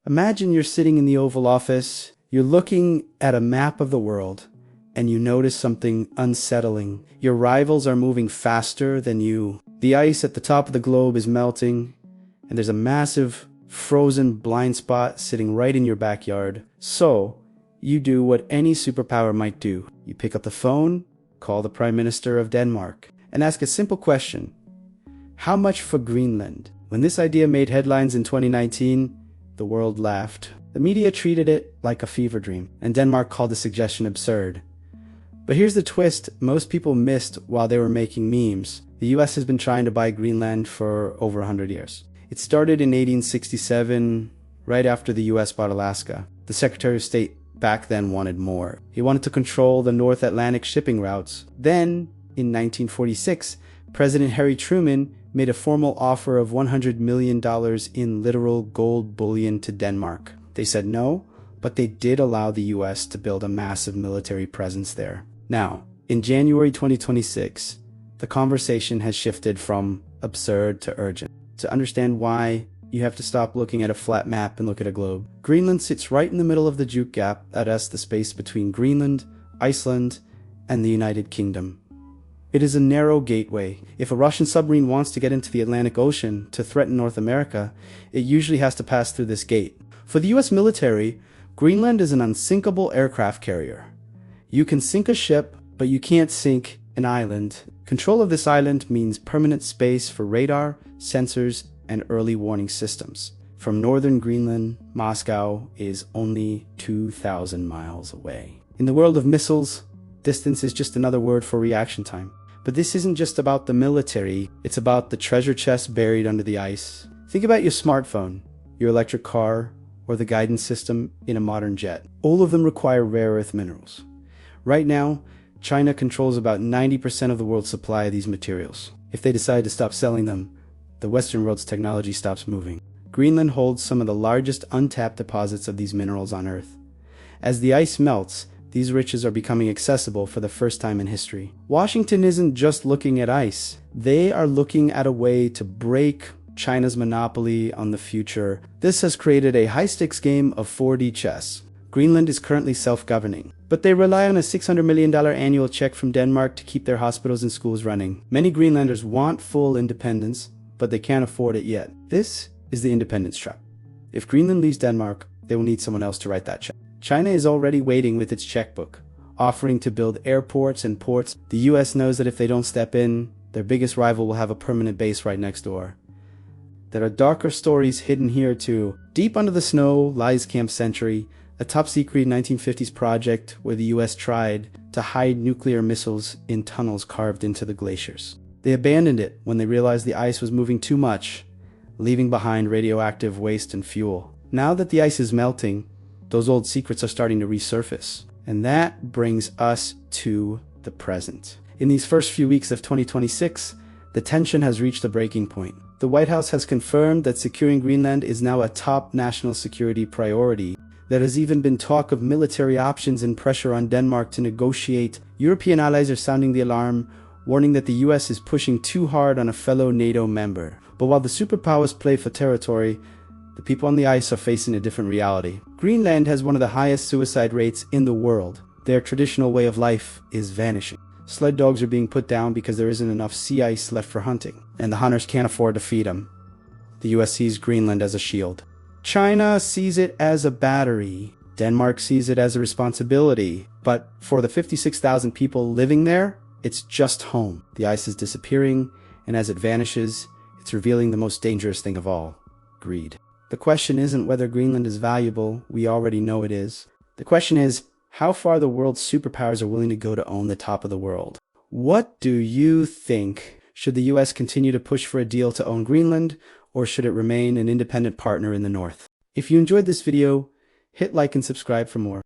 Imagine you're sitting in the Oval Office, you're looking at a map of the world, and you notice something unsettling. Your rivals are moving faster than you. The ice at the top of the globe is melting, and there's a massive frozen blind spot sitting right in your backyard. So, you do what any superpower might do. You pick up the phone, call the Prime Minister of Denmark, and ask a simple question. How much for Greenland? When this idea made headlines in 2019, the world laughed. The media treated it like a fever dream, and Denmark called the suggestion absurd. But here's the twist most people missed while they were making memes. The US has been trying to buy Greenland for over 100 years. It started in 1867, right after the US bought Alaska. The Secretary of State back then wanted more. He wanted to control the North Atlantic shipping routes. Then, in 1946, President Harry Truman made a formal offer of $100 million in literal gold bullion to Denmark. They said no, but they did allow the US to build a massive military presence there. Now, in January 2026, the conversation has shifted from absurd to urgent. To understand why, you have to stop looking at a flat map and look at a globe. Greenland sits right in the middle of the GIUK Gap, that's the space between Greenland, Iceland, and the United Kingdom. It is a narrow gateway. If a Russian submarine wants to get into the Atlantic Ocean to threaten North America, it usually has to pass through this gate. For the US military, Greenland is an unsinkable aircraft carrier. You can sink a ship, but you can't sink an island. Control of this island means permanent space for radar, sensors, and early warning systems. From northern Greenland, Moscow is only 2,000 miles away. In the world of missiles, distance is just another word for reaction time. But this isn't just about the military, it's about the treasure chest buried under the ice. Think about your smartphone, your electric car, or the guidance system in a modern jet. All of them require rare earth minerals. Right now, China controls about 90% of the world's supply of these materials. If they decide to stop selling them, the Western world's technology stops moving. Greenland holds some of the largest untapped deposits of these minerals on Earth. As the ice melts, these riches are becoming accessible for the first time in history. Washington isn't just looking at ice. They are looking at a way to break China's monopoly on the future. This has created a high-stakes game of 4D chess. Greenland is currently self-governing, but they rely on a $600 million annual check from Denmark to keep their hospitals and schools running. Many Greenlanders want full independence, but they can't afford it yet. This is the independence trap. If Greenland leaves Denmark, they will need someone else to write that check. China is already waiting with its checkbook, offering to build airports and ports. The US knows that if they don't step in, their biggest rival will have a permanent base right next door. There are darker stories hidden here too. Deep under the snow lies Camp Century, a top-secret 1950s project where the US tried to hide nuclear missiles in tunnels carved into the glaciers. They abandoned it when they realized the ice was moving too much, leaving behind radioactive waste and fuel. Now that the ice is melting, those old secrets are starting to resurface. And that brings us to the present. In these first few weeks of 2026, the tension has reached a breaking point. The White House has confirmed that securing Greenland is now a top national security priority. There has even been talk of military options and pressure on Denmark to negotiate. European allies are sounding the alarm, warning that the US is pushing too hard on a fellow NATO member. But while the superpowers play for territory, the people on the ice are facing a different reality. Greenland has one of the highest suicide rates in the world. Their traditional way of life is vanishing. Sled dogs are being put down because there isn't enough sea ice left for hunting, and the hunters can't afford to feed them. The US sees Greenland as a shield. China sees it as a battery. Denmark sees it as a responsibility. But for the 56,000 people living there, it's just home. The ice is disappearing, and as it vanishes, it's revealing the most dangerous thing of all: greed. The question isn't whether Greenland is valuable, we already know it is. The question is how far the world's superpowers are willing to go to own the top of the world. What do you think? Should the US continue to push for a deal to own Greenland, or should it remain an independent partner in the North? If you enjoyed this video, hit like and subscribe for more.